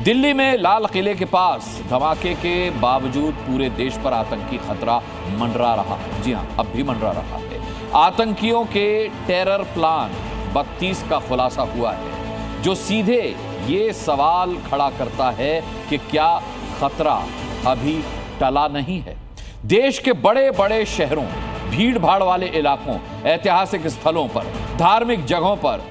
दिल्ली में लाल किले के पास धमाके के बावजूद पूरे देश पर आतंकी खतरा मंडरा रहा। जी हां, अब भी मंडरा रहा है। आतंकियों के टेरर प्लान 32 का खुलासा हुआ है, जो सीधे ये सवाल खड़ा करता है कि क्या खतरा अभी टला नहीं है। देश के बड़े बड़े शहरों, भीड़ भाड़ वाले इलाकों, ऐतिहासिक स्थलों पर, धार्मिक जगहों पर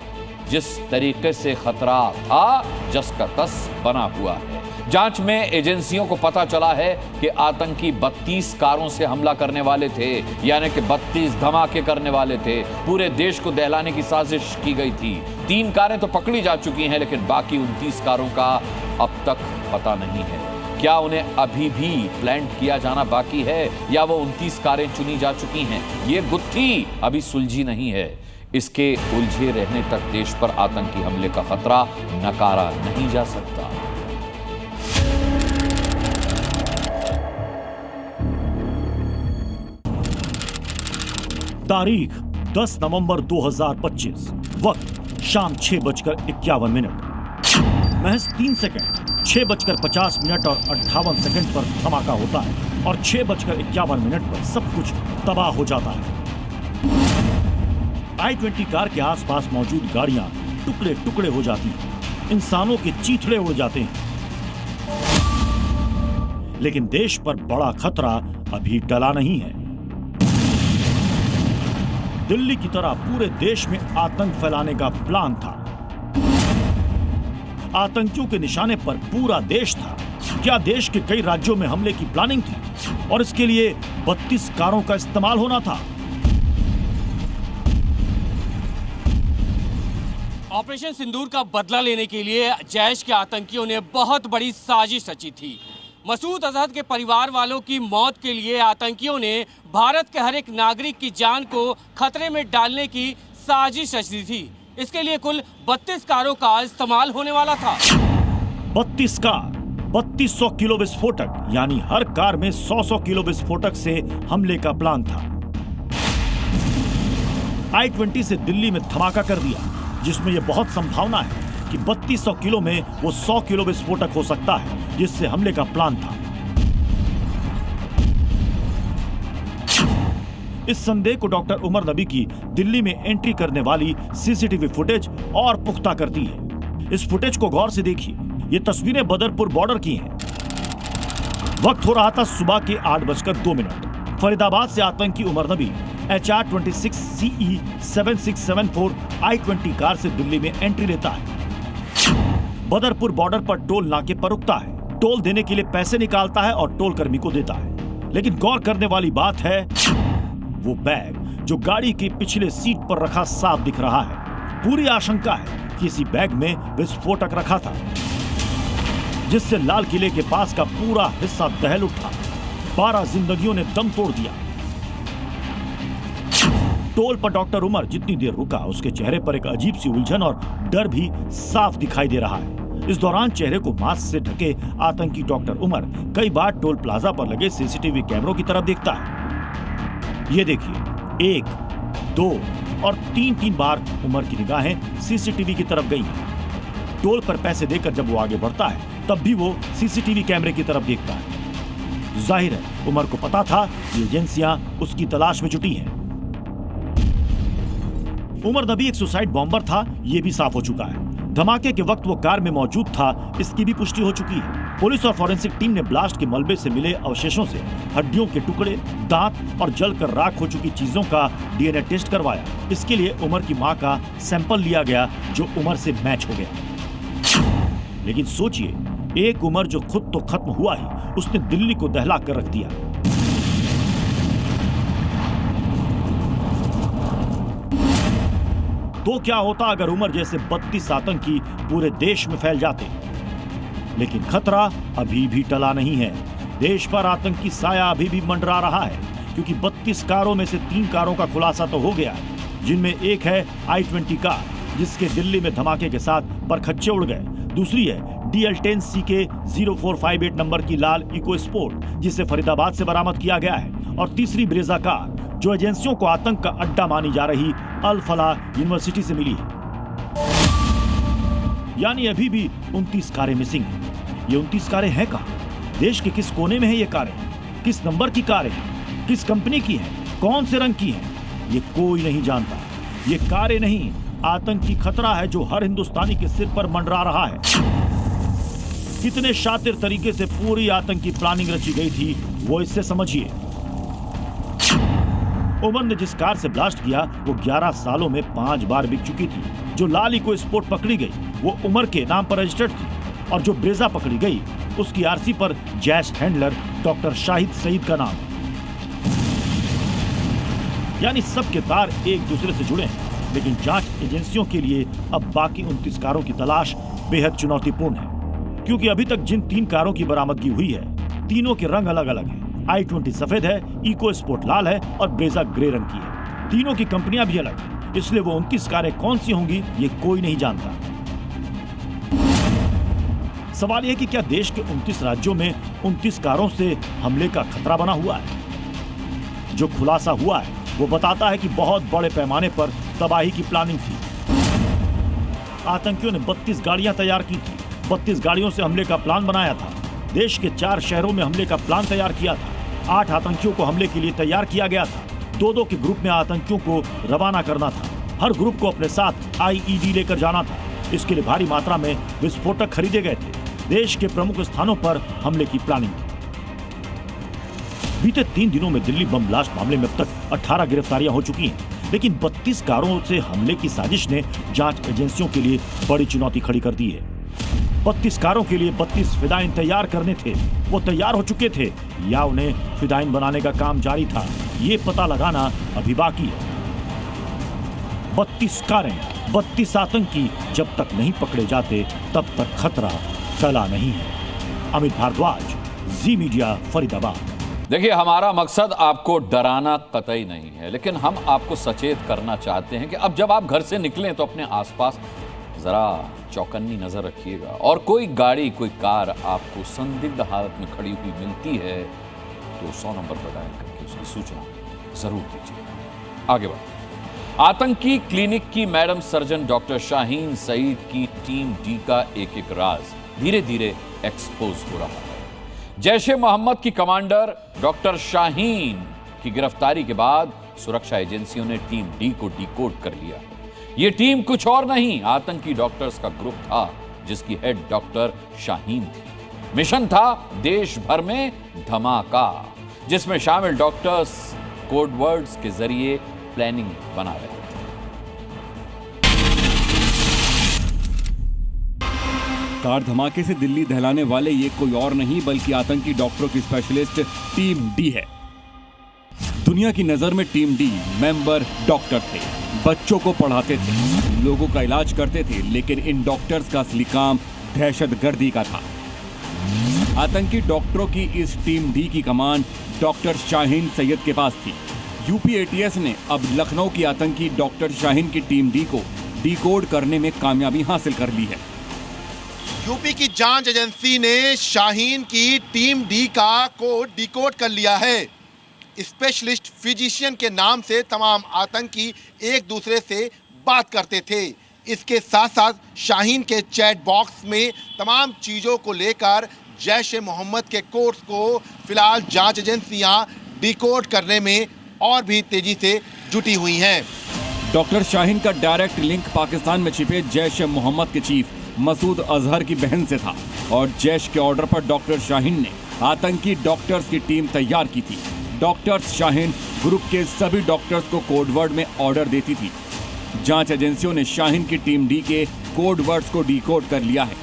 जिस तरीके से खतरा था, जस का तस बना हुआ है। जांच में एजेंसियों को पता चला है कि आतंकी 32 कारों से हमला करने वाले थे, यानी कि 32 धमाके करने वाले थे। पूरे देश को दहलाने की साजिश की गई थी। 3 कारें तो पकड़ी जा चुकी हैं, लेकिन बाकी 29 कारों का अब तक पता नहीं है। क्या उन्हें अभी भी प्लान किया जाना बाकी है, या वो 29 कारें चुनी जा चुकी हैं? ये गुत्थी अभी सुलझी नहीं है। इसके उलझे रहने तक देश पर आतंकी हमले का खतरा नकारा नहीं जा सकता। तारीख 10 नवंबर 2025, वक्त शाम 6:51। महज 3 सेकंड, 6:50 और 58 सेकंड पर धमाका होता है और 6:51 पर सब कुछ तबाह हो जाता है। I-20 कार के आसपास मौजूद गाड़ियां टुकड़े टुकड़े हो जाती हैं, इंसानों के चीथड़े उड़ जाते हैं। लेकिन देश पर बड़ा खतरा अभी टला नहीं है। दिल्ली की तरह पूरे देश में आतंक फैलाने का प्लान था। आतंकियों के निशाने पर पूरा देश था। क्या देश के कई राज्यों में हमले की प्लानिंग थी और इसके लिए 32 कारों का इस्तेमाल होना था? ऑपरेशन सिंदूर का बदला लेने के लिए जैश के आतंकियों ने बहुत बड़ी साजिश रची थी। मसूद अजहर के परिवार वालों की मौत के लिए आतंकियों ने भारत के हर एक नागरिक की जान को खतरे में डालने की साजिश रची थी। इसके लिए कुल 32 कारों का इस्तेमाल होने वाला था। 32 कार, 3200 किलो विस्फोटक, यानी हर कार में 100 किलो विस्फोटक से हमले का प्लान था। I-20 से दिल्ली में धमाका कर दिया, जिसमें यह बहुत संभावना है कि 3200 किलो में वो 100 किलो विस्फोटक हो सकता है, जिससे हमले का प्लान था। इस संदेह को डॉक्टर उमर नबी की दिल्ली में एंट्री करने वाली सीसीटीवी फुटेज और पुख्ता करती है। इस फुटेज को गौर से देखिए। ये तस्वीरें बदरपुर बॉर्डर की हैं। वक्त हो रहा था सुबह के 8:02। फरीदाबाद से आतंकी उमर नबी HR-26 CE 7674 I-20 कार से दिल्ली में एंट्री लेता है। बदरपुर बॉर्डर पर टोल नाके पर रुकता है, टोल देने के लिए पैसे निकालता है और टोल कर्मी को देता है। लेकिन गौर करने वाली बात है, वो बैग जो गाड़ी की पिछले सीट पर रखा साफ दिख रहा है। पूरी आशंका है कि इसी बैग में विस्फोटक रखा था, जिससे लाल किले के पास का पूरा हिस्सा दहल उठा। 12 जिंदगियों ने दम तोड़ दिया। टोल पर डॉक्टर उमर जितनी देर रुका, उसके चेहरे पर एक अजीब सी उलझन और डर भी साफ दिखाई दे रहा है। इस दौरान चेहरे को मास्क से ढके आतंकी डॉक्टर उमर कई बार टोल प्लाजा पर लगे सीसीटीवी कैमरों की तरफ देखता है। ये देखिए, 1, 2 और 3 बार उमर की निगाहें सीसीटीवी की तरफ गई हैं। टोल पर पैसे देकर जब वो आगे बढ़ता है, तब भी वो सीसीटीवी कैमरे की तरफ देखता है। जाहिर है, उमर को पता था कि एजेंसियां उसकी तलाश में जुटी हैं। उमर नबी एक सुसाइड बॉम्बर था, यह भी साफ हो चुका है। धमाके के वक्त वो कार में मौजूद था, इसकी भी पुष्टि हो चुकी है। पुलिस और फॉरेंसिक टीम ने ब्लास्ट के मलबे से मिले अवशेषों से हड्डियों के टुकड़े, दांत और जलकर राख हो चुकी चीजों का DNA टेस्ट करवाया। इसके लिए उमर की मां का सैंपल लिया गया, जो उमर से मैच हो गया। लेकिन सोचिए, एक उमर जो खुद तो खत्म हुआ ही, उसने दिल्ली को दहला कर रख दिया। तो क्या होता अगर उमर जैसे 32 आतंकी पूरे देश में फैल जाते? लेकिन खतरा अभी भी टला नहीं है। देश पर आतंकी साया अभी भी मंडरा रहा है, क्योंकि 32 कारों में से 3 कारों का खुलासा तो हो गया है, जिनमें एक है I-20 कार, जिसके दिल्ली में धमाके के साथ परखच्चे उड़ गए। दूसरी है DL10CK 0458 नंबर की लाल इको स्पोर्ट, जिसे फरीदाबाद से बरामद किया गया है। और तीसरी ब्रेजा कार, जो एजेंसियों को आतंक का अड्डा मानी जा रही अल फलाह यूनिवर्सिटी से मिली है। यानी अभी भी 29 कारें मिसिंग हैं। ये 29 कारें हैं कहाँ? देश के किस कोने में है ये कारें? किस नंबर की कारें हैं? किस कंपनी की हैं? कौन से रंग की हैं? ये कोई नहीं जानता। ये कारें नहीं, आतंकी खतरा है जो हर हिंदुस्तानी के सिर पर मंडरा रहा है। कितने शातिर तरीके से पूरी आतंकी प्लानिंग रची गई थी वो इससे समझिए। उमर ने जिस कार से ब्लास्ट किया वो 11 सालों में 5 बार बिक चुकी थी। जो लाली को स्पोर्ट पकड़ी गई वो उमर के नाम पर रजिस्टर्ड थी और जो ब्रेजा पकड़ी गई उसकी आरसी पर जैश हैंडलर डॉक्टर शाहिद सईद का नाम। यानी सबके तार एक दूसरे से जुड़े हैं, लेकिन जांच एजेंसियों के लिए अब बाकी 29 कारों की तलाश बेहद चुनौतीपूर्ण है, क्योंकि अभी तक जिन 3 कारों की बरामदगी हुई है तीनों के रंग अलग अलग हैं। i20 सफेद है, इको स्पोर्ट लाल है और ब्रेजा ग्रे रंग की है। तीनों की कंपनियां भी अलग हैं, इसलिए वो 29 कारें कौन सी होंगी ये कोई नहीं जानता। सवाल यह कि क्या देश के 29 राज्यों में 29 कारों से हमले का खतरा बना हुआ है? जो खुलासा हुआ है वो बताता है कि बहुत बड़े पैमाने पर तबाही की प्लानिंग थी। आतंकियों ने 32 गाड़ियां तैयार की थी, 32 गाड़ियों से हमले का प्लान बनाया था। देश के 4 शहरों में हमले का प्लान तैयार किया था। 8 आतंकियों को हमले के लिए तैयार किया गया था। 2-2 के ग्रुप में आतंकियों को रवाना करना था। हर ग्रुप को अपने साथ IED लेकर जाना था। इसके लिए भारी मात्रा में विस्फोटक खरीदे गए थे। देश के प्रमुख स्थानों पर हमले की प्लानिंग थी। बीते 3 दिनों में दिल्ली बम ब्लास्ट मामले में अब तक 18 गिरफ्तारियां हो चुकी हैं, लेकिन 32 कारों से हमले की साजिश ने जांच एजेंसियों के लिए बड़ी चुनौती खड़ी कर दी है। 32 कारों के लिए 32 फिदाइन तैयार करने थे। वो तैयार हो चुके थे या उन्हें फिदाइन बनाने का काम जारी था, ये पता लगाना अभी बाकी है। 32 कारें, 32 आतंकी जब तक नहीं पकड़े जाते तब तक खतरा टला नहीं है। अमित भारद्वाज, जी मीडिया, फरीदाबाद। देखिए, हमारा मकसद आपको डराना कतई नहीं है, लेकिन हम आपको सचेत करना चाहते हैं कि अब जब आप घर से निकलें तो अपने आसपास जरा चौकन्नी नजर रखिएगा, और कोई गाड़ी, कोई कार आपको संदिग्ध हालत में खड़ी हुई मिलती है तो 100 नंबर पर डायल करके उसकी सूचना जरूर दीजिए। आगे बढ़। आतंकी क्लिनिक की madam surgeon doctor Shaheen Saeed की टीम डी का एक राज धीरे धीरे एक्सपोज हो रहा है। जैश-ए मोहम्मद की कमांडर डॉक्टर शाहीन की गिरफ्तारी के बाद सुरक्षा एजेंसियों ने टीम डी को डिकोड कर लिया। यह टीम कुछ और नहीं, आतंकी डॉक्टर्स का ग्रुप था जिसकी हेड डॉक्टर शाहीन थी। मिशन था देश भर में धमाका, जिसमें शामिल डॉक्टर्स कोड वर्ड्स के जरिए प्लानिंग बना रहे थे। कार धमाके से दिल्ली दहलाने वाले ये कोई और नहीं बल्कि आतंकी डॉक्टरों की स्पेशलिस्ट टीम डी है। दुनिया की नजर में टीम डी मेंबर डॉक्टर थे, बच्चों को पढ़ाते थे, लोगों का इलाज करते थे, लेकिन इन डॉक्टर्स का असली काम दहशतगर्दी का था। आतंकी डॉक्टरों की इस टीम डी की कमान डॉक्टर शाहीन सैयद के पास थी। यूपी एटीएस ने अब लखनऊ की आतंकी डॉक्टर शाहीन की टीम डी को डिकोड करने में कामयाबी हासिल कर ली है। यूपी की जांच एजेंसी ने शाहीन की टीम डी का कोड डिकोड कर लिया है। स्पेशलिस्ट फिजिशियन के नाम से तमाम आतंकी एक दूसरे से बात करते थे। इसके साथ साथ शाहीन के चैट बॉक्स में तमाम चीज़ों को लेकर जैश-ए मोहम्मद के कोड्स को फिलहाल जांच एजेंसियां डिकोड करने में और भी तेजी से जुटी हुई हैं। डॉक्टर शाहीन का डायरेक्ट लिंक पाकिस्तान में छिपे जैश-ए मोहम्मद के चीफ मसूद अजहर की बहन से था और जैश के ऑर्डर पर डॉक्टर शाहीन ने आतंकी डॉक्टर्स की टीम तैयार की थी। डॉक्टर्स शाहीन ग्रुप के सभी डॉक्टर्स को कोडवर्ड में ऑर्डर देती थी। जांच एजेंसियों ने शाहीन की टीम डी के कोडवर्ड्स को डिकोड कर लिया है।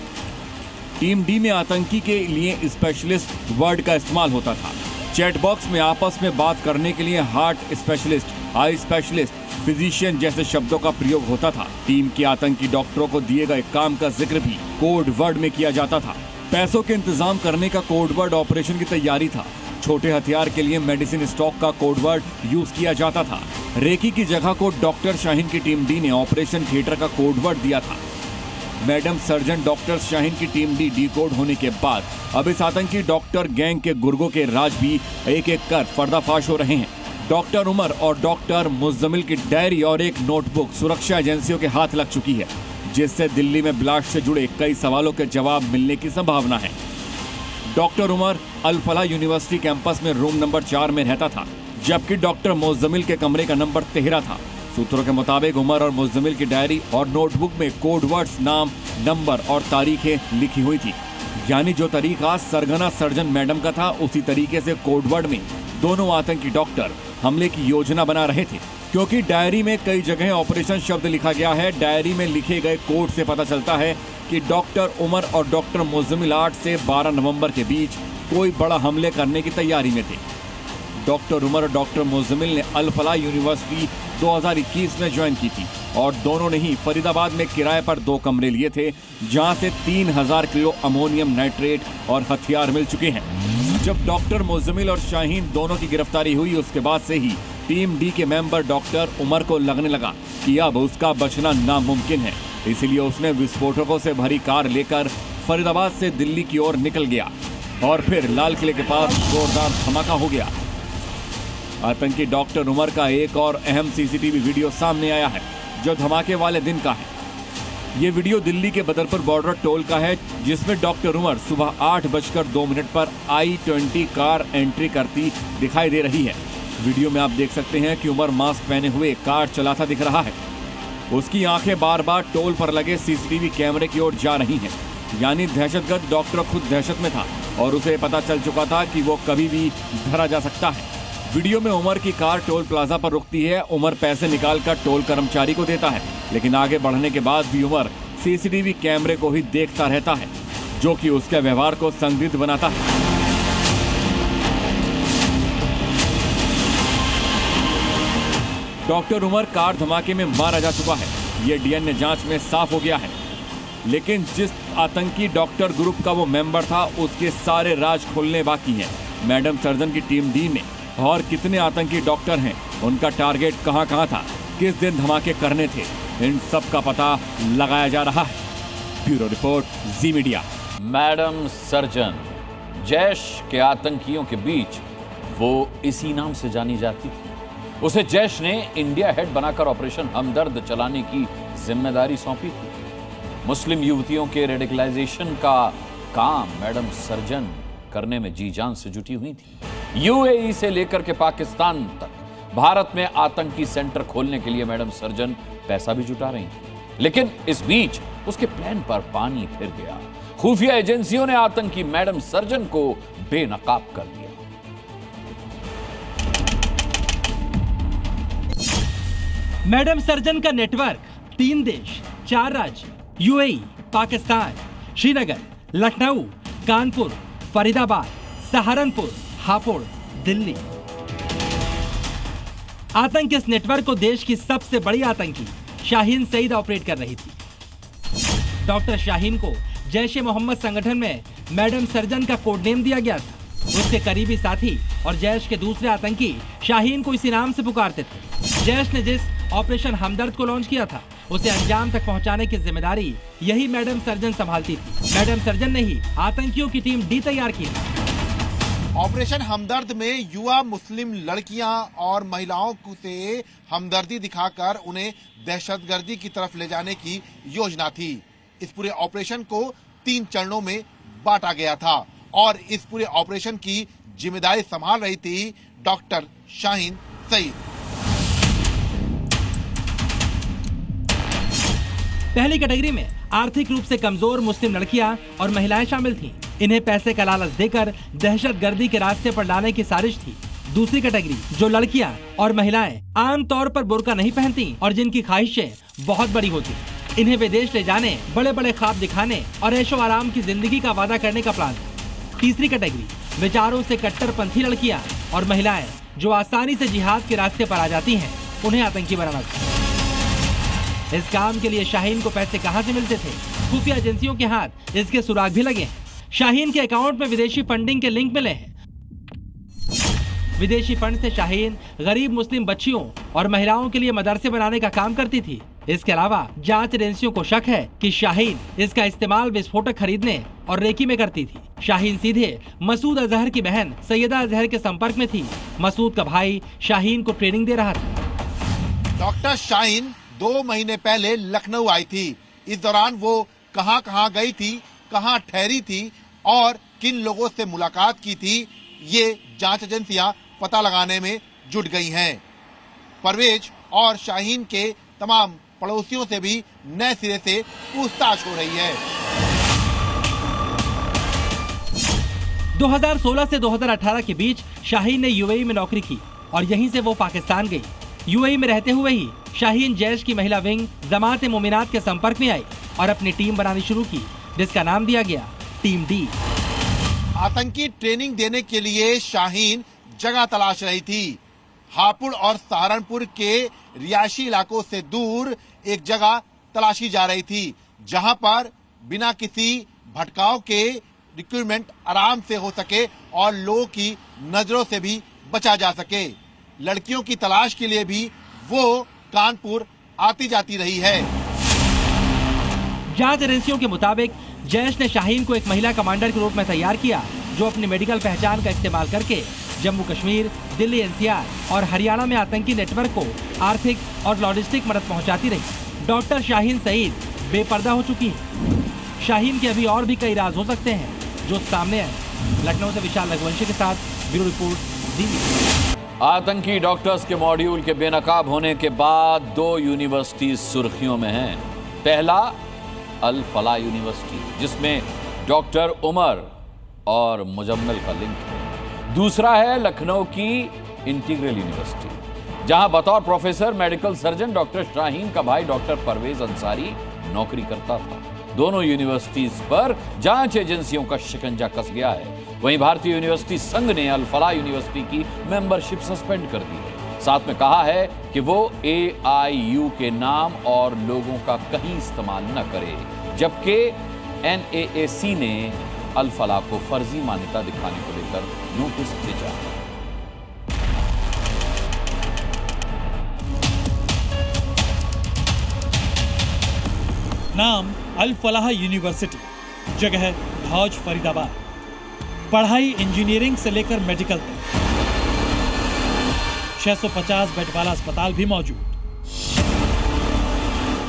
टीम डी में आतंकी के लिए स्पेशलिस्ट वर्ड का इस्तेमाल होता था। चैट बॉक्स में आपस में बात करने के लिए heart specialist, eye specialist, physician जैसे शब्दों का प्रयोग होता था। टीम के आतंकी डॉक्टरों को दिए गए काम का जिक्र भी कोड वर्ड में किया जाता था। पैसों के इंतजाम करने का कोड वर्ड ऑपरेशन की तैयारी था। छोटे हथियार के लिए मेडिसिन स्टॉक का कोड वर्ड यूज किया जाता था। रेकी की जगह को डॉक्टर शाहीन की टीम डी ने ऑपरेशन थिएटर का कोड वर्ड दिया था। मैडम सर्जन डॉक्टर शाहीन की टीम डी डिकोड होने के बाद अब इस आतंकी डॉक्टर गैंग के गुर्गों के राज भी एक एक कर पर्दाफाश हो रहे हैं। डॉक्टर उमर और डॉक्टर मुज्जमिल की डायरी और एक नोटबुक सुरक्षा एजेंसियों के हाथ लग चुकी है, जिससे दिल्ली में ब्लास्ट से जुड़े कई सवालों के जवाब मिलने की संभावना है। डॉक्टर उमर अल फलाह यूनिवर्सिटी कैंपस में रूम नंबर 4 में रहता था, जबकि डॉक्टर मुज़्ज़मिल के कमरे का नंबर 13 था। सूत्रों के मुताबिक उमर और मुज़्ज़मिल की डायरी और नोटबुक में कोड वर्ड्स, नाम, नंबर और तारीखें लिखी हुई थी। यानी जो तरीका सरगना सर्जन मैडम का था, उसी तरीके से कोड वर्ड में दोनों आतंकी डॉक्टर हमले की योजना बना रहे थे। क्योंकि डायरी में कई जगह ऑपरेशन शब्द लिखा गया है, डायरी में लिखे गए कोड से पता चलता है कि डॉक्टर उमर और डॉक्टर मुज़्ज़मिल 8 से 12 नवंबर के बीच कोई बड़ा हमले करने की तैयारी में थे। डॉक्टर उमर और डॉक्टर मुज़्ज़मिल ने अल फलाह यूनिवर्सिटी 2021 में ज्वाइन की थी और दोनों ने ही फरीदाबाद में किराए पर 2 कमरे लिए थे, जहां से 3000 किलो अमोनियम नाइट्रेट और हथियार मिल चुके हैं। जब डॉक्टर मुज़्ज़मिल और शाहीन दोनों की गिरफ्तारी हुई, उसके बाद से ही टीम डी के मेंबर डॉक्टर उमर को लगने लगा कि अब उसका बचना नामुमकिन है। इसलिए उसने विस्फोटकों से भरी कार लेकर फरीदाबाद से दिल्ली की ओर निकल गया और फिर लाल किले के पास जोरदार धमाका हो गया। आतंकी डॉक्टर उमर का एक और अहम सीसीटीवी वीडियो सामने आया है, जो धमाके वाले दिन का है। ये वीडियो दिल्ली के बदरपुर बॉर्डर टोल का है, जिसमें डॉक्टर उमर सुबह 8:02 पर I-20 कार एंट्री करती दिखाई दे रही है। वीडियो में आप देख सकते हैं कि उमर मास्क पहने हुए कार चलाता दिख रहा है। उसकी आंखें बार बार टोल पर लगे सीसीटीवी कैमरे की ओर जा रही हैं। यानी दहशतगर्द डॉक्टर खुद दहशत में था और उसे पता चल चुका था कि वो कभी भी धरा जा सकता है। वीडियो में उमर की कार टोल प्लाजा पर रुकती है। उमर पैसे निकालकर टोल कर्मचारी को देता है, लेकिन आगे बढ़ने के बाद भी उमर सीसीटीवी कैमरे को ही देखता रहता है, जो कि उसके व्यवहार को संदिग्ध बनाता है। डॉक्टर उमर कार धमाके में मारा जा चुका है, ये डीएनए जांच में साफ हो गया है। लेकिन जिस आतंकी डॉक्टर ग्रुप का वो मेंबर था, उसके सारे राज खोलने बाकी हैं। मैडम सर्जन की टीम डी ने और कितने आतंकी डॉक्टर हैं, उनका टारगेट कहां था, किस दिन धमाके करने थे, इन सब का पता लगाया जा रहा है। ब्यूरो रिपोर्ट, जी मीडिया। मैडम सर्जन जैश के आतंकियों के बीच वो इसी नाम से जानी जाती थी। उसे जैश ने इंडिया हेड बनाकर ऑपरेशन हमदर्द चलाने की जिम्मेदारी सौंपी थी। मुस्लिम युवतियों के रेडिकलाइजेशन का काम मैडम सर्जन करने में जी जान से जुटी हुई थी। यूएई से लेकर के पाकिस्तान तक भारत में आतंकी सेंटर खोलने के लिए मैडम सर्जन पैसा भी जुटा रही थी। लेकिन इस बीच उसके प्लान पर पानी फिर गया। खुफिया एजेंसियों ने आतंकी मैडम सर्जन को बेनकाब कर दिया। मैडम सर्जन का नेटवर्क 3 देश, 4 राज्य, यूएई, पाकिस्तान, श्रीनगर, लखनऊ, कानपुर, फरीदाबाद, सहारनपुर, हापुड़, दिल्ली। आतंक इस नेटवर्क को देश की सबसे बड़ी आतंकी शाहीन सईद ऑपरेट कर रही थी। डॉक्टर शाहीन को जैश ए मोहम्मद संगठन में मैडम सर्जन का कोड नेम दिया गया था। उसके करीबी साथी और जैश के दूसरे आतंकी शाहीन को इसी नाम से पुकारते थे। जैश ने जिस ऑपरेशन हमदर्द को लॉन्च किया था, उसे अंजाम तक पहुंचाने की जिम्मेदारी यही मैडम सर्जन संभालती थी। मैडम सर्जन ने ही आतंकियों की टीम डी तैयार की थी। ऑपरेशन हमदर्द में युवा मुस्लिम लड़कियां और महिलाओं से हमदर्दी दिखाकर उन्हें दहशतगर्दी की तरफ ले जाने की योजना थी। इस पूरे ऑपरेशन को 3 चरणों में बांटा गया था और इस पूरे ऑपरेशन की जिम्मेदारी संभाल रही थी डॉक्टर शाहीन सईद। पहली कैटेगरी में आर्थिक रूप से कमजोर मुस्लिम लड़कियां और महिलाएं शामिल थीं। इन्हें पैसे का लालच देकर दहशतगर्दी के रास्ते पर लाने की साजिश थी। दूसरी कैटेगरी, जो लड़कियां और महिलाएं आमतौर पर बुर्का नहीं पहनती और जिनकी ख्वाहिशें बहुत बड़ी होती, इन्हें विदेश ले जाने, बड़े बड़े ख्वाब दिखाने और ऐशो आराम की जिंदगी का वादा करने का प्लान था। तीसरी कैटेगरी, विचारों से कट्टरपंथी लड़कियां और महिलाएं जो आसानी से जिहाद के रास्ते पर आ जाती हैं, उन्हें आतंकी बनाना था। इस काम के लिए शाहीन को पैसे कहां से मिलते थे? खुफिया एजेंसियों के हाथ इसके सुराग भी लगे हैं। शाहीन के अकाउंट में विदेशी फंडिंग के लिंक मिले हैं। विदेशी फंड से शाहीन गरीब मुस्लिम बच्चियों और महिलाओं के लिए मदरसे बनाने का काम करती थी। इसके अलावा जांच एजेंसियों को शक है कि शाहीन इसका इस्तेमाल विस्फोटक खरीदने और रेकी में करती थी। शाहीन सीधे मसूद अजहर की बहन सैयदा अजहर के संपर्क में थी। मसूद का भाई शाहीन को ट्रेनिंग दे रहा था। डॉक्टर शाहीन 2 महीने पहले लखनऊ आई थी। इस दौरान वो कहां गई थी, कहां ठहरी थी और किन लोगों से मुलाकात की थी, ये जांच एजेंसियां पता लगाने में जुट गई हैं। परवेज और शाहीन के तमाम पड़ोसियों से भी नए सिरे से पूछताछ हो रही है। 2016 से 2018 के बीच शाहीन ने यूएई में नौकरी की और यहीं से वो पाकिस्तान गई। यूएई में रहते हुए ही शाहीन जैश की महिला विंग जमात-ए-मोमिनात के संपर्क में आई और अपनी टीम बनानी शुरू की, जिसका नाम दिया गया टीम डी। आतंकी ट्रेनिंग देने के लिए शाहीन जगह तलाश रही थी। हापुड़ और सहारनपुर के रिहायशी इलाकों से दूर एक जगह तलाशी जा रही थी, जहां पर बिना किसी भटकाव के रिक्रूटमेंट आराम से हो सके और लोगों की नजरों से भी बचा जा सके। लड़कियों की तलाश के लिए भी वो कानपुर आती जाती रही है। जांच एजेंसियों के मुताबिक जैश ने शाहीन को एक महिला कमांडर के रूप में तैयार किया, जो अपनी मेडिकल पहचान का इस्तेमाल करके जम्मू कश्मीर, दिल्ली एनसीआर और हरियाणा में आतंकी नेटवर्क को आर्थिक और लॉजिस्टिक मदद पहुंचाती रही। डॉक्टर शाहीन सईद बेपर्दा हो चुकी है। शाहीन के अभी और भी कई राज हो सकते हैं जो सामने आए। लखनऊ से विशाल रघुवंशी के साथ ब्यूरो रिपोर्ट दी। आतंकी डॉक्टर्स के मॉड्यूल के बेनकाब होने के बाद 2 यूनिवर्सिटीज सुर्खियों में हैं। पहला अल फलाह यूनिवर्सिटी, जिसमें डॉक्टर उमर और मुजम्मिल का लिंक है। दूसरा है लखनऊ की इंटीग्रल यूनिवर्सिटी, जहां बतौर professor medical surgeon doctor Shaheen का भाई डॉक्टर परवेज अंसारी नौकरी करता था। दोनों यूनिवर्सिटीज पर जांच एजेंसियों का शिकंजा कस गया है। वहीं भारतीय यूनिवर्सिटी संघ ने अल फलाह यूनिवर्सिटी की मेंबरशिप सस्पेंड कर दी है। साथ में कहा है कि वो AIU के नाम और लोगों का कहीं इस्तेमाल न करे, जबकि NAAC ने अल फलाह को फर्जी मान्यता दिखाने को लेकर नोटिस भेजा। नाम अल फलाह यूनिवर्सिटी, जगह भौज फरीदाबाद। पढ़ाई इंजीनियरिंग से लेकर मेडिकल तक। 650 बेड वाला अस्पताल भी मौजूद।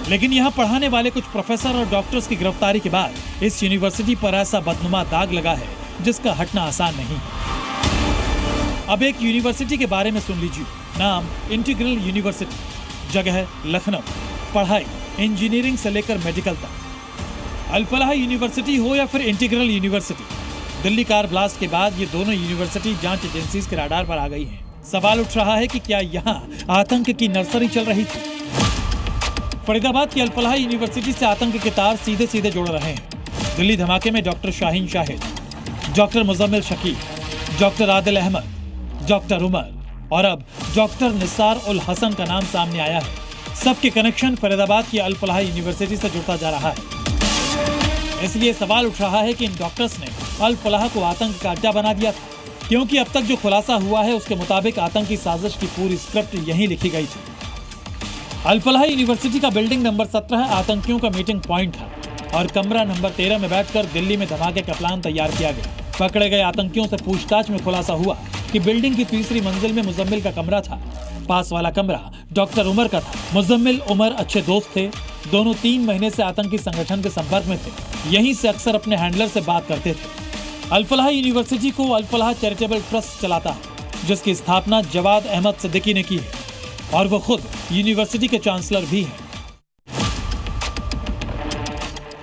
लेकिन यहां पढ़ाने वाले कुछ प्रोफेसर और डॉक्टर्स की गिरफ्तारी के बाद इस यूनिवर्सिटी पर ऐसा बदनुमा दाग लगा है जिसका हटना आसान नहीं है। अब एक यूनिवर्सिटी के बारे में सुन लीजिए। नाम इंटीग्रल यूनिवर्सिटी, जगह लखनऊ। पढ़ाई इंजीनियरिंग से लेकर मेडिकल तक। अल फलाह यूनिवर्सिटी हो या फिर integral university, Delhi car blast के बाद ये दोनों यूनिवर्सिटी जांच एजेंसीज के रडार पर आ गई हैं। सवाल उठ रहा है कि क्या यहाँ आतंक की नर्सरी चल रही थी? फरीदाबाद की अल फलाह यूनिवर्सिटी से आतंक के तार सीधे सीधे जुड़ रहे हैं। दिल्ली धमाके में doctor Shaheen Shahid, doctor Muzammil Shakeel, doctor Adil Ahmed, doctor Umar और अब डॉक्टर निसार उल हसन का नाम सामने आया है। सबके कनेक्शन फरीदाबाद की अल फलाह यूनिवर्सिटी से जुड़ता जा रहा है। इसलिए सवाल उठ रहा है कि इन डॉक्टर्स ने अल फलाह को आतंक का अड्डा बना दिया था, क्योंकि अब तक जो खुलासा हुआ है उसके मुताबिक आतंकी साजिश की पूरी स्क्रिप्ट यहीं लिखी गई थी। अल फलाह यूनिवर्सिटी का बिल्डिंग नंबर 17 आतंकियों का मीटिंग पॉइंट था और कमरा नंबर 13 में बैठकर दिल्ली में धमाके का प्लान तैयार किया गया। पकड़े गए आतंकियों से पूछताछ में खुलासा हुआ कि बिल्डिंग की तीसरी मंजिल में मुजम्मिल का कमरा था। पास वाला कमरा डॉक्टर उमर का था। मुजम्मिल उमर अच्छे दोस्त थे। दोनों 3 महीने से आतंकी संगठन के संपर्क में थे। यहीं से अक्सर अपने हैंडलर से बात करते थे। अल फलाह यूनिवर्सिटी को अल फलाह चैरिटेबल ट्रस्ट चलाता है, जिसकी स्थापना जवाद अहमद सिद्दीकी ने की है और वो खुद यूनिवर्सिटी के चांसलर भी हैं।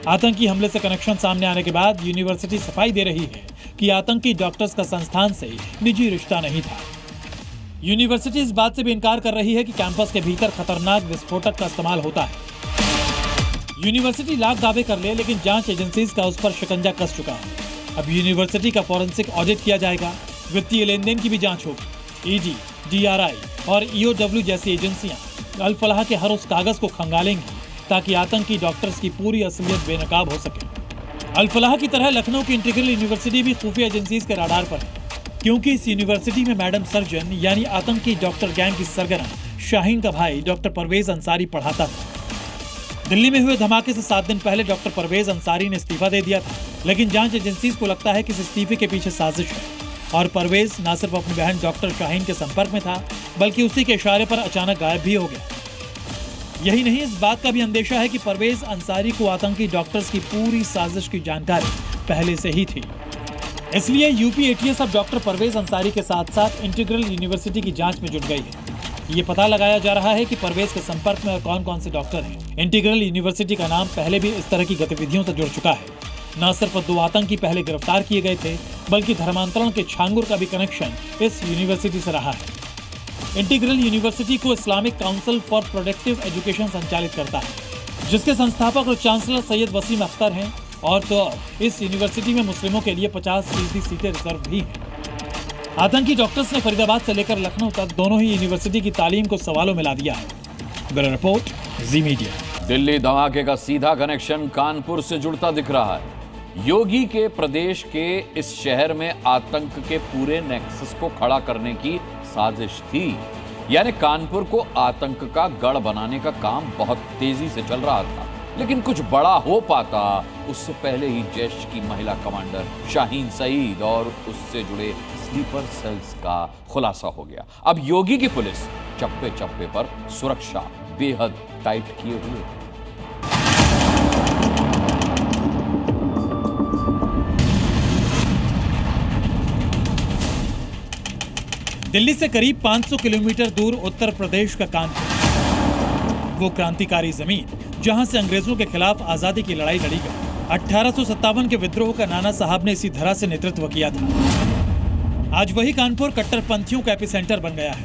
आतंकी हमले से कनेक्शन सामने आने के बाद यूनिवर्सिटी सफाई दे रही है कि आतंकी डॉक्टर्स का संस्थान से निजी रिश्ता नहीं था। यूनिवर्सिटी इस बात से भी इनकार कर रही है कि कैंपस के भीतर खतरनाक विस्फोटक का इस्तेमाल होता है। यूनिवर्सिटी लाख दावे कर ले, लेकिन जांच एजेंसीज का उस पर शिकंजा कस चुका है। अब यूनिवर्सिटी का फॉरेंसिक ऑडिट किया जाएगा, वित्तीय लेन देन की भी जांच होगी। ED, DRI और EOW जैसी एजेंसियां अल फलाह के हर उस कागज को खंगालेंगी ताकि आतंकी डॉक्टर्स की पूरी असलियत बेनकाब हो सके। अल फलाह की तरह लखनऊ की इंटीग्रल यूनिवर्सिटी भी खुफिया एजेंसीज के रडार पर है, क्योंकि इस यूनिवर्सिटी में मैडम सर्जन यानी आतंकी डॉक्टर गैंग की सरगना शाहीन का भाई डॉक्टर परवेज अंसारी पढ़ाता था। दिल्ली में हुए धमाके से 7 दिन पहले डॉक्टर परवेज अंसारी ने इस्तीफा दे दिया था, लेकिन जांच एजेंसीज को लगता है कि इस इस्तीफे के पीछे साजिश है और परवेज न सिर्फ अपनी बहन डॉक्टर शाहीन के संपर्क में था, बल्कि उसी के इशारे पर अचानक गायब भी हो गया। यही नहीं, इस बात का भी अंदेशा है कि परवेज अंसारी को आतंकी डॉक्टर्स की पूरी साजिश की जानकारी पहले से ही थी। इसलिए यूपी एटीएस अब डॉक्टर परवेज अंसारी के साथ साथ इंटीग्रल यूनिवर्सिटी की जांच में जुट गई है। ये पता लगाया जा रहा है कि परवेज के संपर्क में और कौन कौन से डॉक्टर हैं। इंटीग्रल यूनिवर्सिटी का नाम पहले भी इस तरह की गतिविधियों से जुड़ चुका है। न सिर्फ 2 आतंकी पहले गिरफ्तार किए गए थे, बल्कि धर्मांतरण के छांगुर का भी कनेक्शन इस यूनिवर्सिटी से रहा है। इंटीग्रल यूनिवर्सिटी को Islamic council for productive education संचालित करता है, जिसके संस्थापक और चांसलर सैयद वसीम अख्तर हैं। और तो और इस यूनिवर्सिटी में मुस्लिमों के लिए 50% सीटें रिजर्व भी हैं। आतंकी डॉक्टर्स ने फरीदाबाद से लेकर लखनऊ तक दोनों ही यूनिवर्सिटी की तालीम को सवालों में ला दिया है। ब्यूरो रिपोर्ट, जी मीडिया। दिल्ली धमाके का सीधा कनेक्शन कानपुर से जुड़ता दिख रहा है। योगी के प्रदेश के इस शहर में आतंक के पूरे नेक्सस को खड़ा करने की साजिश थी। यानी कानपुर को आतंक का गढ़ बनाने का काम बहुत तेजी से चल रहा था, लेकिन कुछ बड़ा हो पाता उससे पहले ही जैश की महिला कमांडर शाहीन सईद और उससे जुड़े स्लीपर सेल्स का खुलासा हो गया। अब योगी की पुलिस चप्पे चप्पे पर सुरक्षा बेहद टाइट किए हुए। दिल्ली से करीब 500 किलोमीटर दूर उत्तर प्रदेश का कानपुर, वो क्रांतिकारी जमीन जहां से अंग्रेजों के खिलाफ आजादी की लड़ाई लड़ी गई। 1857 के विद्रोह का नाना साहब ने इसी धरा से नेतृत्व किया था। आज वही कानपुर कट्टरपंथियों का एपिसेंटर बन गया है।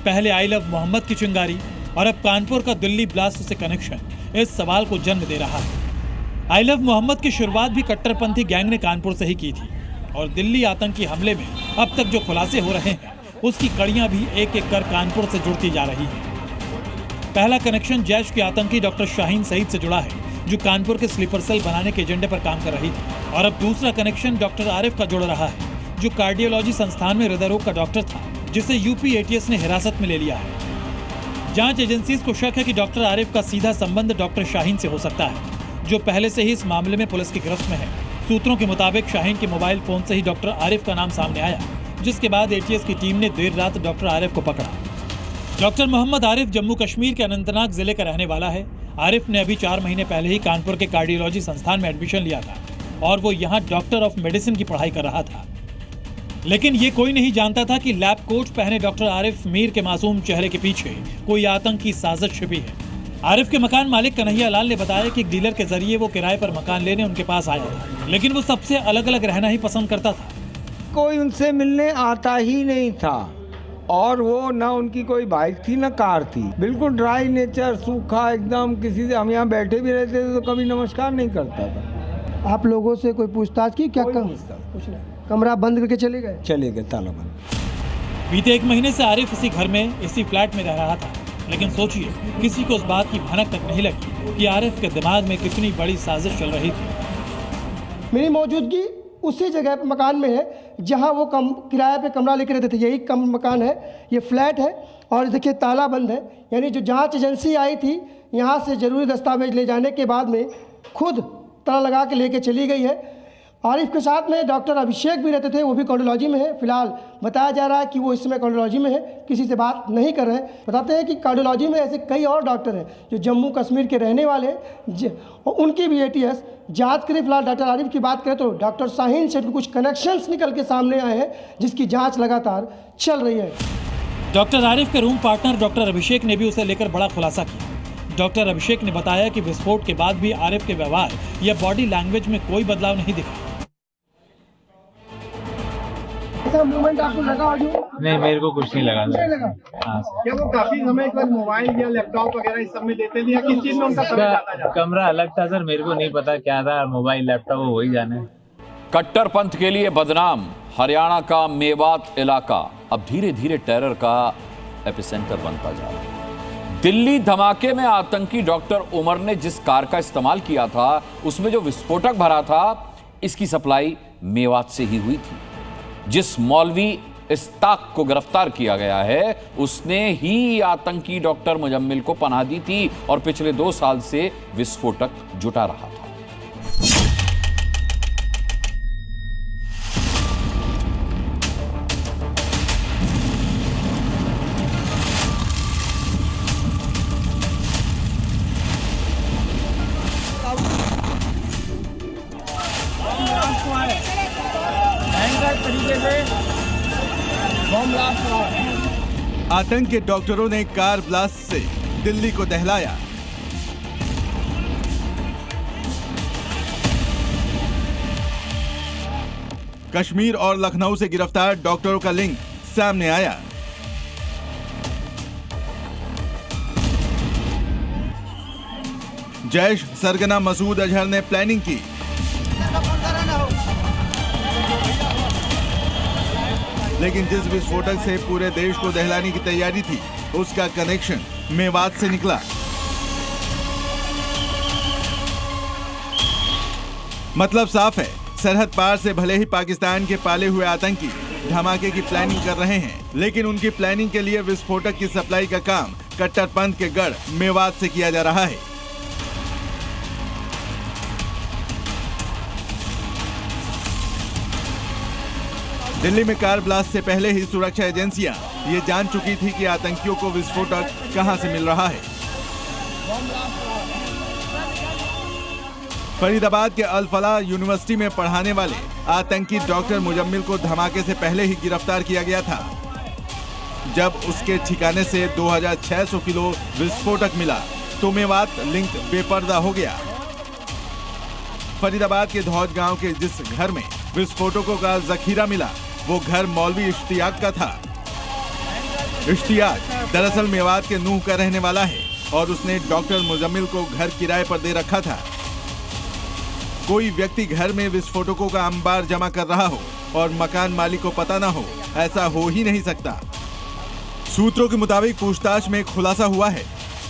पहले आई लव मोहम्मद की चिंगारी और अब कानपुर का दिल्ली ब्लास्ट से कनेक्शन इस सवाल को जन्म दे रहा है। आई लव मोहम्मद की शुरुआत भी कट्टरपंथी गैंग ने कानपुर से ही की थी और दिल्ली आतंकी हमले में अब तक जो खुलासे हो रहे हैं उसकी कड़ियां भी एक एक कर कानपुर से जुड़ती जा रही है। पहला कनेक्शन जैश के आतंकी डॉक्टर शाहीन सईद से जुड़ा है, जो कानपुर के स्लीपर सेल बनाने के एजेंडे पर काम कर रही थी। और अब दूसरा कनेक्शन डॉक्टर आरिफ का जुड़ रहा है, जो कार्डियोलॉजी संस्थान में हृदय रोग का डॉक्टर था, जिसे यूपी एटीएस ने हिरासत में ले लिया है। जांच एजेंसीज को शक है कि डॉक्टर आरिफ का सीधा संबंध डॉक्टर शाहीन से हो सकता है, जो पहले से ही इस मामले में पुलिस की गिरफ्त में है। सूत्रों के मुताबिक शाहीन के मोबाइल फोन से ही डॉक्टर आरिफ का नाम सामने आया, जिसके बाद एटीएस की टीम ने देर रात डॉक्टर आरिफ को पकड़ा। डॉक्टर मोहम्मद आरिफ जम्मू कश्मीर के अनंतनाग जिले का रहने वाला है। आरिफ ने अभी 4 महीने पहले ही कानपुर के कार्डियोलॉजी संस्थान में एडमिशन लिया था और वो यहाँ डॉक्टर ऑफ मेडिसिन की पढ़ाई कर रहा था। लेकिन ये कोई नहीं जानता था कि लैब कोट पहने डॉक्टर आरिफ मीर के मासूम चेहरे के पीछे कोई आतंकी साजिश छिपी है। आरिफ के मकान मालिक कन्हैया लाल ने बताया कि एक डीलर के जरिए वो किराए पर मकान लेने उनके पास आया था, लेकिन वो सबसे अलग अलग रहना ही पसंद करता था। कोई उनसे मिलने आता ही नहीं था और वो ना उनकी कोई बाइक थी ना कार थी, बिल्कुल ड्राई नेचर, सूखा एकदम। किसी से हम यहाँ बैठे भी रहते थे तो कभी नमस्कार नहीं करता था। आप लोगों से कोई पूछताछ की क्या? कुछ नहीं, कमरा बंद करके चले गए? ताला बंद। बीते 1 महीने से आरिफ इसी घर में, इसी फ्लैट में रह रहा था, लेकिन सोचिए किसी को उस बात की भनक तक नहीं लगी कि आरिफ के दिमाग में कितनी बड़ी साजिश चल रही थी। मेरी मौजूदगी उसी जगह पे मकान में है जहां वो किराए पे कमरा लेकर रहते थे। यही मकान है, ये फ्लैट है और देखिए ताला बंद है। यानी जो जांच एजेंसी आई थी यहाँ से ज़रूरी दस्तावेज ले जाने के बाद में खुद ताला लगा के लेके चली गई है। आरिफ के साथ में डॉक्टर अभिषेक भी रहते थे, वो भी कार्डियोलॉजी में है। फिलहाल बताया जा रहा है कि वो इस समय कार्डियोलॉजी में है, किसी से बात नहीं कर रहे हैं। बताते हैं कि कार्डियोलॉजी में ऐसे कई और डॉक्टर हैं जो जम्मू कश्मीर के रहने वाले हैं, उनकी भी एटीएस जांच करें। फिलहाल डॉक्टर आरिफ की बात करें तो डॉक्टर शाहीन से कुछ कनेक्शंस निकल के सामने आए हैं, जिसकी जाँच लगातार चल रही है। डॉक्टर आरिफ के रूम पार्टनर डॉक्टर अभिषेक ने भी उसे लेकर बड़ा खुलासा किया। डॉक्टर अभिषेक ने बताया कि विस्फोट के बाद भी आरिफ के व्यवहार या बॉडी लैंग्वेज में कोई बदलाव नहीं दिखा। मूवमेंट आपको लगा? नहीं, मेरे को कुछ नहीं लगा। क्या वो काफी समय पर मोबाइल या लैपटॉप वगैरह इस सब में देते थे या किस चीज में उनका समय जाता था? कमरा अलग था सर, मेरे को नहीं पता क्या था, मोबाइल लैपटॉप वही जाने। कट्टरपंथ के लिए बदनाम हरियाणा का मेवात इलाका अब धीरे धीरे टेरर का एपिसेंटर बनता जा रहा है। दिल्ली धमाके में आतंकी डॉक्टर उमर ने जिस कार का इस्तेमाल किया था उसमें जो विस्फोटक भरा था, इसकी सप्लाई मेवात से ही हुई थी। जिस मौलवी इस्ताक को गिरफ्तार किया गया है उसने ही आतंकी डॉक्टर मुजम्मिल को पनाह दी थी और पिछले 2 साल से विस्फोटक जुटा रहा था। आतंक के डॉक्टरों ने कार ब्लास्ट से दिल्ली को दहलाया। कश्मीर और लखनऊ से गिरफ्तार डॉक्टरों का लिंक सामने आया। जैश सरगना मसूद अजहर ने प्लानिंग की। लेकिन जिस विस्फोटक से पूरे देश को दहलाने की तैयारी थी, उसका कनेक्शन मेवात से निकला। मतलब साफ है, सरहद पार से भले ही पाकिस्तान के पाले हुए आतंकी धमाके की प्लानिंग कर रहे हैं, लेकिन उनकी प्लानिंग के लिए विस्फोटक की सप्लाई का काम कट्टरपंथ के गढ़ मेवात से किया जा रहा है। दिल्ली में कार ब्लास्ट से पहले ही सुरक्षा एजेंसियां ये जान चुकी थी कि आतंकियों को विस्फोटक कहां से मिल रहा है। फरीदाबाद के अल फलाह यूनिवर्सिटी में पढ़ाने वाले आतंकी डॉक्टर मुजम्मिल को धमाके से पहले ही गिरफ्तार किया गया था, जब उसके ठिकाने से 2600 किलो विस्फोटक मिला तो मेवात लिंक बेपर्दा हो गया। फरीदाबाद के धौज गांव के जिस घर में विस्फोटकों का जखीरा मिला, वो घर मौलवी इश्तियाक का था। इश्तियाक दरअसल मेवात के नूह का रहने वाला है और उसने डॉक्टर मुजम्मिल को घर किराए पर दे रखा था। कोई व्यक्ति घर में विस्फोटकों का अंबार जमा कर रहा हो और मकान मालिक को पता ना हो, ऐसा हो ही नहीं सकता। सूत्रों के मुताबिक पूछताछ में खुलासा हुआ है,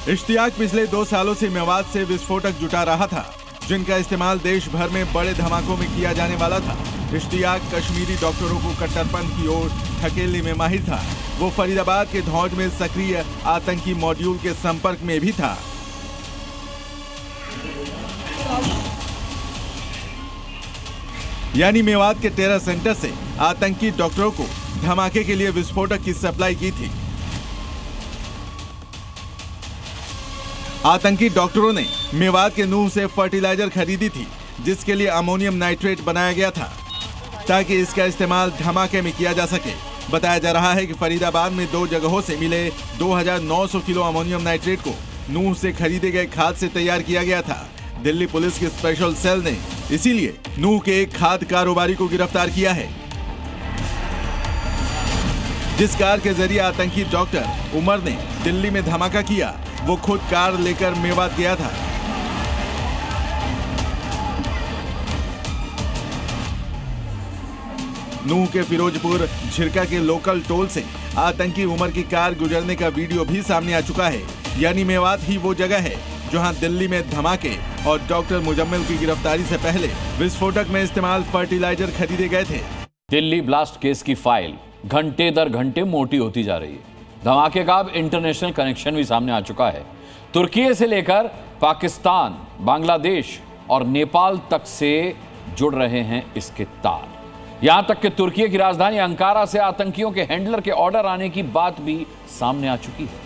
इश्तियाक पिछले 2 सालों से मेवात से विस्फोटक जुटा रहा था, जिनका इस्तेमाल देश भर में बड़े धमाकों में किया जाने वाला था। इश्तियाक कश्मीरी डॉक्टरों को कट्टरपंथ की ओर धकेलने में माहिर था। वो फरीदाबाद के धौज में सक्रिय आतंकी मॉड्यूल के संपर्क में भी था। यानी मेवात के टेरर सेंटर से आतंकी डॉक्टरों को धमाके के लिए विस्फोटक की सप्लाई की थी। आतंकी डॉक्टरों ने मेवात के नूह से फर्टिलाइजर खरीदी थी, जिसके लिए अमोनियम नाइट्रेट बनाया गया था ताकि इसका इस्तेमाल धमाके में किया जा सके। बताया जा रहा है कि फरीदाबाद में 2 जगहों से मिले 2900 किलो अमोनियम नाइट्रेट को नूह से खरीदे गए खाद से तैयार किया गया था। दिल्ली पुलिस की स्पेशल सेल ने इसीलिए नूह के एक खाद कारोबारी को गिरफ्तार किया है। जिस कार के जरिए आतंकी डॉक्टर उमर ने दिल्ली में धमाका किया, वो खुद कार लेकर मेवात गया था। नूह के फिरोजपुर झिरका के लोकल टोल से आतंकी उमर की कार गुजरने का वीडियो भी सामने आ चुका है। यानी मेवात ही वो जगह है जहां दिल्ली में धमाके और डॉक्टर मुजम्मिल की गिरफ्तारी से पहले विस्फोटक में इस्तेमाल फर्टिलाइजर खरीदे गए थे। दिल्ली ब्लास्ट केस की फाइल घंटे दर घंटे मोटी होती जा रही है। धमाके का अब इंटरनेशनल कनेक्शन भी सामने आ चुका है। तुर्की से लेकर पाकिस्तान, बांग्लादेश और नेपाल तक से जुड़ रहे हैं इसके तार। यहां तक कि तुर्की की राजधानी अंकारा से आतंकियों के हैंडलर के ऑर्डर आने की बात भी सामने आ चुकी है।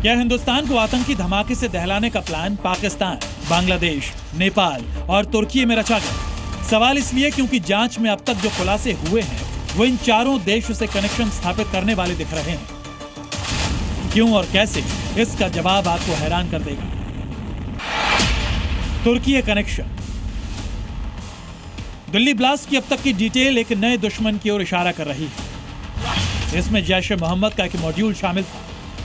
क्या हिंदुस्तान को आतंकी धमाके से दहलाने का प्लान पाकिस्तान, बांग्लादेश, नेपाल और तुर्की में रचा गया? सवाल इसलिए क्योंकि जांच में अब तक जो खुलासे हुए हैं वो इन चारों देशों से कनेक्शन स्थापित करने वाले दिख रहे हैं। क्यों और कैसे, इसका जवाब आपको हैरान कर देगा। तुर्की कनेक्शन। दिल्ली ब्लास्ट की अब तक की डिटेल एक नए दुश्मन की ओर इशारा कर रही है। इसमें जैश ए मोहम्मद का एक मॉड्यूल शामिल था,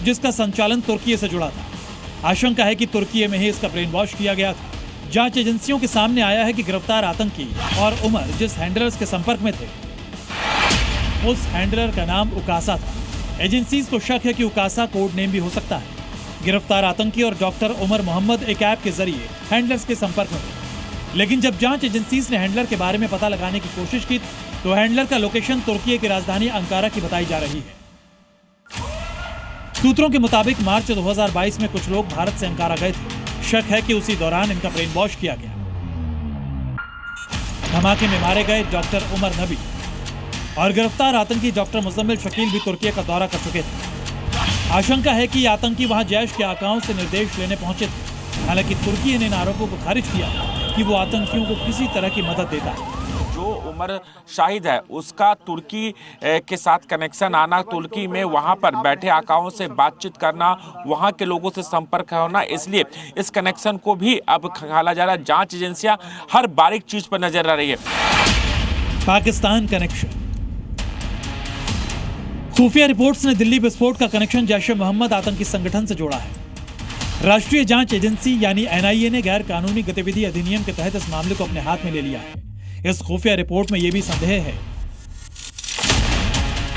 जिसका संचालन तुर्की से जुड़ा था। आशंका है कि तुर्की में ही इसका ब्रेन वॉश किया गया था। जांच एजेंसियों के सामने आया है कि गिरफ्तार आतंकी और उमर जिस हैंडलर्स के संपर्क में थे, उस हैंडलर का नाम उकासा था। एजेंसीज को शक है कि उकासा कोड नेम भी हो सकता है। गिरफ्तार आतंकी और डॉक्टर उमर मोहम्मद एक ऐप के जरिए हैंडलर्स के संपर्क में थे। लेकिन जब जांच एजेंसीज ने हैंडलर के बारे में पता लगाने की कोशिश की, तो हैंडलर का लोकेशन तुर्की की राजधानी अंकारा की बताई जा रही है। सूत्रों के मुताबिक मार्च 2022 में कुछ लोग भारत से अंकारा गए थे। शक है कि उसी दौरान इनका ब्रेन वॉश किया गया। धमाके में मारे गए डॉक्टर उमर नबी और गिरफ्तार आतंकी डॉक्टर मुजम्मिल शकील भी तुर्की का दौरा कर चुके थे। आशंका है कि आतंकी वहां जैश के आकाओं से निर्देश लेने पहुंचे थे। हालांकि तुर्की ने इन आरोपों को खारिज किया कि वो आतंकियों को किसी तरह की मदद देता है। जो उमर शाहिद है उसका तुर्की के साथ कनेक्शन आना, तुर्की में वहां पर बैठे आकाओं से बातचीत करना, वहां के लोगों से संपर्क होना, इसलिए इस कनेक्शन को भी अब खंगाला जा रहा है। जांच एजेंसियां हर बारीक चीज पर नजर रख रही है। पाकिस्तान कनेक्शन। खुफिया रिपोर्ट्स ने दिल्ली विस्फोट का कनेक्शन जैश ए मोहम्मद आतंकी संगठन से जोड़ा है। राष्ट्रीय जांच एजेंसी यानी एनआईए ने गैर कानूनी गतिविधि अधिनियम के तहत इस मामले को अपने हाथ में ले लिया है। इस खुफिया रिपोर्ट में यह भी संदेह है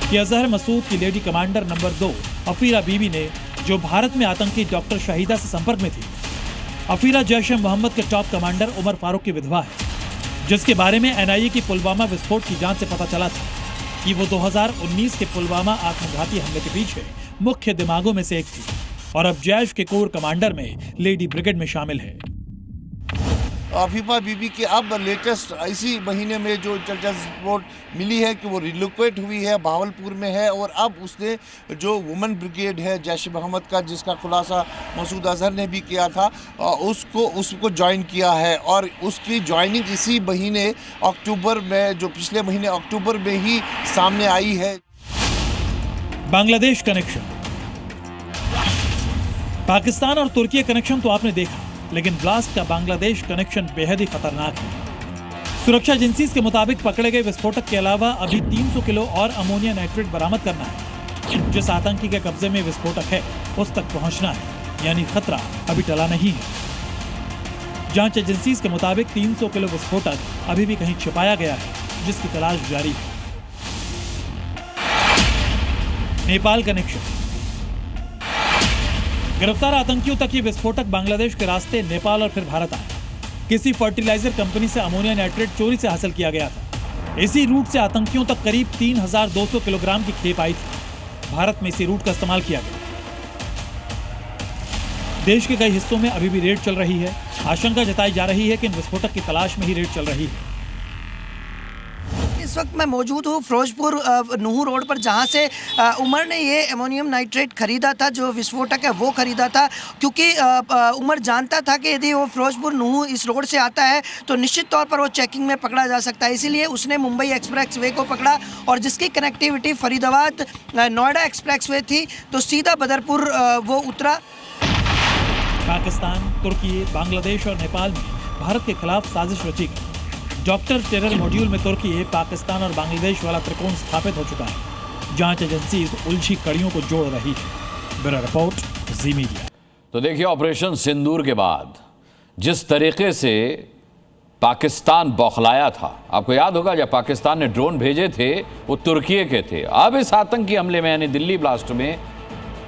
कि अजहर मसूद की लेडी कमांडर नंबर 2 अफीरा बीबी ने, जो भारत में आतंकी डॉक्टर शाहिदा से संपर्क में थी। अफीरा जैश ए मोहम्मद के टॉप कमांडर उमर फारूक की विधवा है, जिसके बारे में एनआईए की पुलवामा विस्फोट की जांच से पता चला था कि वो 2019 के पुलवामा आत्मघाती हमले के पीछे मुख्य दिमागों में से एक थी और अब जैश के कोर कमांडर में लेडी ब्रिगेड में शामिल है। अफीफा बीबी के अब लेटेस्ट इसी महीने में जो इंटेलिजेंस रिपोर्ट मिली है कि वो रिलोकेट हुई है, भावलपुर में है और अब उसने जो वुमेन ब्रिगेड है जैश ए मोहम्मद का, जिसका खुलासा मसूद अजहर ने भी किया था, उसको ज्वाइन किया है और उसकी ज्वाइनिंग इसी महीने अक्टूबर में, जो पिछले महीने अक्टूबर में ही सामने आई है। बांग्लादेश कनेक्शन। पाकिस्तान और तुर्की कनेक्शन तो आपने देखा, लेकिन ब्लास्ट का बांग्लादेश कनेक्शन बेहद ही खतरनाक है। सुरक्षा एजेंसीज के मुताबिक पकड़े गए विस्फोटक के अलावा अभी 300 किलो और अमोनिया नाइट्रेट बरामद करना है। जिस आतंकी के कब्जे में विस्फोटक है उस तक पहुंचना है, यानी खतरा अभी टला नहीं है। जांच एजेंसीज के मुताबिक 300 किलो विस्फोटक अभी भी कहीं छिपाया गया है, जिसकी तलाश जारी है। नेपाल कनेक्शन। गिरफ्तार आतंकियों तक ये विस्फोटक बांग्लादेश के रास्ते नेपाल और फिर भारत आए। किसी फर्टिलाइजर कंपनी से अमोनिया नाइट्रेट चोरी से हासिल किया गया था। इसी रूट से आतंकियों तक करीब 3200 किलोग्राम की खेप आई थी। भारत में इसी रूट का इस्तेमाल किया गया। देश के कई हिस्सों में अभी भी रेड चल रही है। आशंका जताई जा रही है कि इन विस्फोटक की तलाश में ही रेड चल रही है। इस वक्त मैं मौजूद हूँ फिरोजपुर नूह रोड पर, जहाँ से उमर ने ये अमोनियम नाइट्रेट खरीदा था, जो विस्फोटक है वो खरीदा था, क्योंकि उमर जानता था कि यदि वो फिरोजपुर नूह इस रोड से आता है तो निश्चित तौर पर वो चेकिंग में पकड़ा जा सकता है। इसीलिए उसने मुंबई एक्सप्रेस वे को पकड़ा और जिसकी connectivity Faridabad Noida express way थी, तो सीधा बदरपुर वो उतरा। पाकिस्तान, तुर्की, बांग्लादेश और नेपाल में भारत के खिलाफ साजिश रची गई। डॉक्टर टेरर मॉड्यूल में तुर्की, पाकिस्तान और बांग्लादेश वाला त्रिकोण स्थापित हो चुका है। जांच एजेंसी उलझी कड़ियों को जोड़ रही है। ब्यूरो रिपोर्ट, जी मीडिया। तो देखिए, ऑपरेशन सिंदूर के बाद जिस तरीके से पाकिस्तान बौखलाया था, आपको याद होगा जब पाकिस्तान ने ड्रोन भेजे थे वो तुर्की के थे। अब इस आतंकी हमले में यानी दिल्ली ब्लास्ट में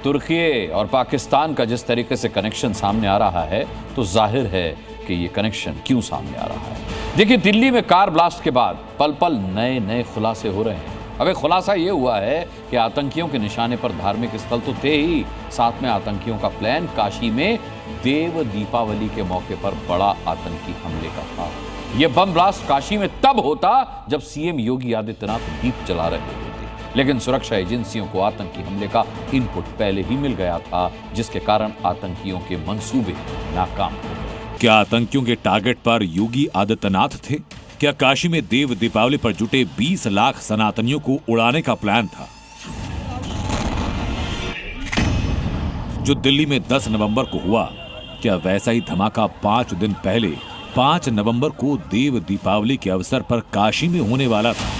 तुर्की और पाकिस्तान का जिस तरीके से कनेक्शन सामने आ रहा है, तो जाहिर है कि ये कनेक्शन क्यों सामने आ रहा है। देखिए, दिल्ली में कार ब्लास्ट के बाद पल पल नए नए खुलासे हो रहे हैं। अब एक खुलासा ये हुआ है कि आतंकियों के निशाने पर धार्मिक स्थल तो थे ही, साथ में आतंकियों का प्लान काशी में देव दीपावली के मौके पर बड़ा आतंकी हमले का था। यह बम ब्लास्ट काशी में तब होता जब सीएम योगी आदित्यनाथ दीप जला रहे होते, लेकिन सुरक्षा एजेंसियों को आतंकी हमले का इनपुट पहले ही मिल गया था, जिसके कारण आतंकियों के मंसूबे नाकाम हो गए। क्या आतंकियों के टारगेट पर योगी आदित्यनाथ थे? क्या काशी में देव दीपावली पर जुटे 20 लाख सनातनियों को उड़ाने का प्लान था? जो दिल्ली में 10 नवंबर को हुआ, क्या वैसा ही धमाका 5 दिन पहले 5 नवंबर को देव दीपावली के अवसर पर काशी में होने वाला था?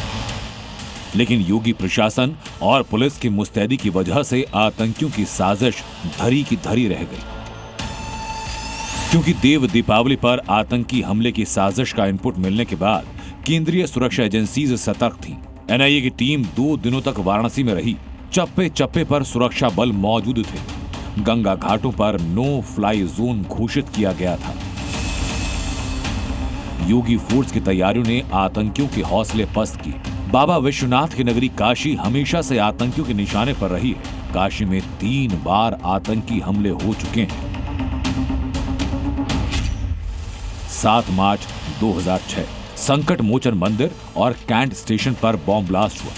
लेकिन योगी प्रशासन और पुलिस की मुस्तैदी की वजह से आतंकियों की साजिश धरी की धरी रह गई, क्योंकि देव दीपावली पर आतंकी हमले की साजिश का इनपुट मिलने के बाद केंद्रीय सुरक्षा एजेंसीज सतर्क थी। एनआईए की टीम 2 दिनों तक वाराणसी में रही। चप्पे चप्पे पर सुरक्षा बल मौजूद थे। गंगा घाटों पर नो फ्लाई जोन घोषित किया गया था। योगी फोर्स की तैयारियों ने आतंकियों के हौसले पस्त किए। बाबा विश्वनाथ की नगरी काशी हमेशा से आतंकियों के निशाने पर रही है। काशी में 3 बार आतंकी हमले हो चुके हैं। 7 मार्च 2006 संकट मोचन मंदिर और कैंट स्टेशन पर बॉम्ब ब्लास्ट हुआ।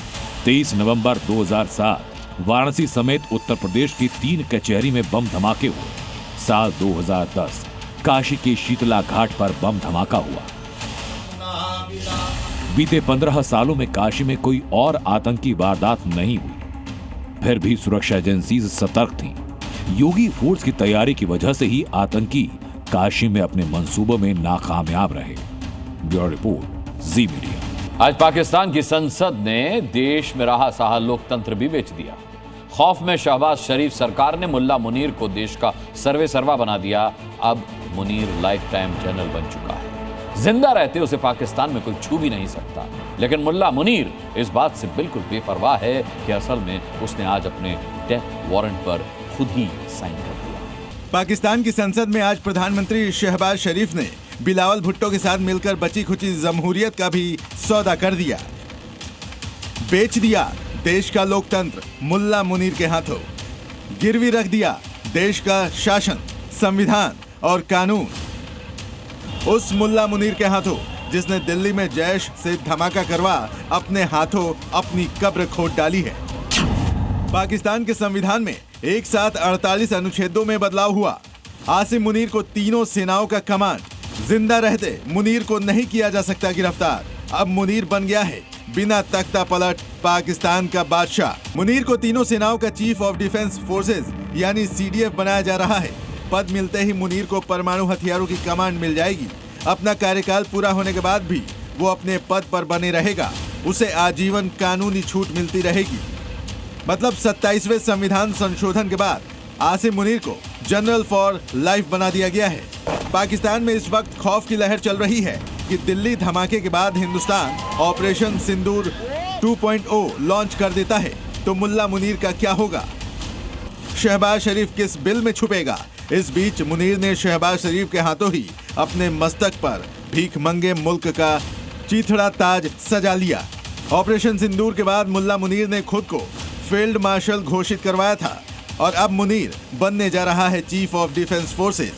23 नवंबर 2007 वाराणसी समेत उत्तर प्रदेश की 3 कचहरी में बम धमाके हुए। साल 2010 काशी के शीतला घाट पर बम धमाका हुआ। बीते 15 सालों में काशी में कोई और आतंकी वारदात नहीं हुई, फिर भी सुरक्षा एजेंसी सतर्क थीं। योगी फोर्स की तैयारी की वजह से ही आतंकी काशी में अपने मंसूबों में नाकामयाब रहे। ब्यूरो रिपोर्ट, जी मीडिया। आज पाकिस्तान की संसद ने देश में रहा सहा लोकतंत्र भी बेच दिया। खौफ में शहबाज शरीफ सरकार ने मुल्ला मुनीर को देश का सर्वे सर्वा बना दिया। अब मुनीर लाइफ टाइम जनरल बन चुका है। जिंदा रहते उसे पाकिस्तान में कोई छू भी नहीं सकता, लेकिन मुल्ला मुनीर इस बात से बिल्कुल बेपरवाह है कि असल में उसने आज अपने डेथ वारंट पर खुद ही साइन कर दिया। पाकिस्तान की संसद में आज प्रधानमंत्री शहबाज शरीफ ने बिलावल भुट्टो के साथ मिलकर बची खुची जमहूरियत का भी सौदा कर दिया। बेच दिया देश का लोकतंत्र मुल्ला मुनीर के हाथों, गिरवी रख दिया देश का शासन, संविधान और कानून उस मुल्ला मुनीर के हाथों जिसने दिल्ली में जैश से धमाका करवा अपने हाथों अपनी कब्र खोद डाली है। पाकिस्तान के संविधान में एक साथ 48 अनुच्छेदों में बदलाव हुआ। आसिम मुनीर को तीनों सेनाओं का कमांड, जिंदा रहते मुनीर को नहीं किया जा सकता गिरफ्तार। अब मुनीर बन गया है बिना तख्ता पलट पाकिस्तान का बादशाह। मुनीर को तीनों सेनाओं का चीफ ऑफ डिफेंस फोर्सेज यानी CDF बनाया जा रहा है। पद मिलते ही मुनीर को परमाणु हथियारों की कमांड मिल जाएगी। अपना कार्यकाल पूरा होने के बाद भी वो अपने पद पर बने रहेगा। उसे आजीवन कानूनी छूट मिलती रहेगी। मतलब 27वें संविधान संशोधन के बाद आसिम मुनीर को जनरल फॉर लाइफ बना दिया गया है। पाकिस्तान में इस वक्त खौफ की लहर चल रही है कि दिल्ली धमाके के बाद हिंदुस्तान ऑपरेशन सिंदूर 2.0 लॉन्च कर देता है तो मुल्ला मुनीर का क्या होगा? शहबाज शरीफ किस बिल में छुपेगा? इस बीच मुनीर ने शहबाज शरीफ के हाथों ही अपने मस्तक पर भीख मंगे मुल्क का चीथड़ा ताज सजा लिया। ऑपरेशन सिंदूर के बाद मुल्ला मुनीर ने खुद को फील्ड मार्शल घोषित करवाया था और अब मुनीर बनने जा रहा है चीफ ऑफ डिफेंस फोर्सेज।